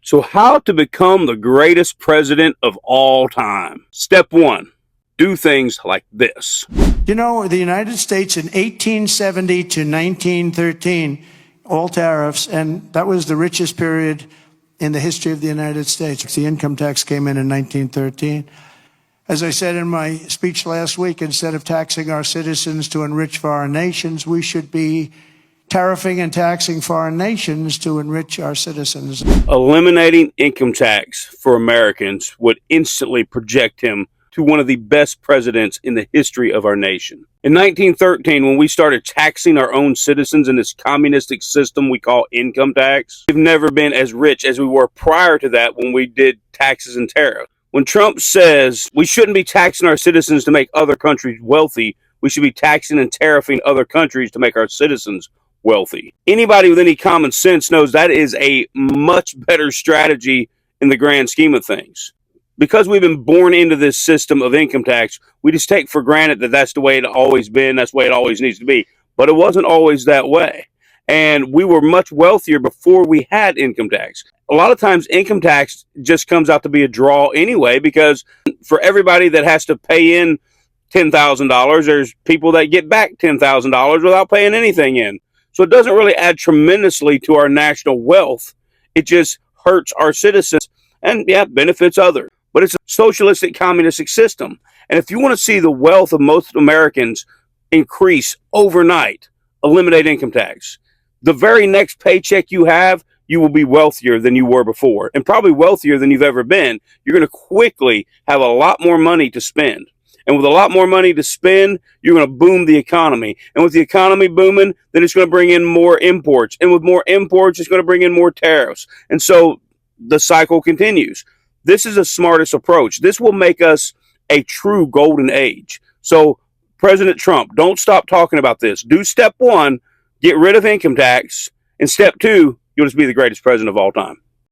So, how to become the greatest president of all time? Step one, do things like this. You know, the United States in 1870 to 1913, all tariffs, and that was the richest period in the history of the United States. The income tax came in 1913. As I said in my speech last week, instead of taxing our citizens to enrich foreign nations, we should be tariffing and taxing foreign nations to enrich our citizens. Eliminating income tax for Americans would instantly project him to one of the best presidents in the history of our nation. In 1913, when we started taxing our own citizens in this communistic system we call income tax, we've never been as rich as we were prior to that when we did taxes and tariffs. When Trump says we shouldn't be taxing our citizens to make other countries wealthy, we should be taxing and tariffing other countries to make our citizens wealthy. Anybody with any common sense knows that is a much better strategy in the grand scheme of things. Because we've been born into this system of income tax, we just take for granted that that's the way it's always been, that's the way it always needs to be. But it wasn't always that way. And we were much wealthier before we had income tax. A lot of times income tax just comes out to be a draw anyway, because for everybody that has to pay in $10,000, there's people that get back $10,000 without paying anything in. So it doesn't really add tremendously to our national wealth. It just hurts our citizens and, benefits others. But it's a socialistic, communistic system. And if you want to see the wealth of most Americans increase overnight, eliminate income tax. The very next paycheck you have, you will be wealthier than you were before, and probably wealthier than you've ever been. You're going to quickly have a lot more money to spend. And with a lot more money to spend, you're going to boom the economy. And with the economy booming, then it's going to bring in more imports. And with more imports, it's going to bring in more tariffs. And so the cycle continues. This is the smartest approach. This will make us a true golden age. So President Trump, don't stop talking about this. Do step one, get rid of income tax. And step two, you'll just be the greatest president of all time.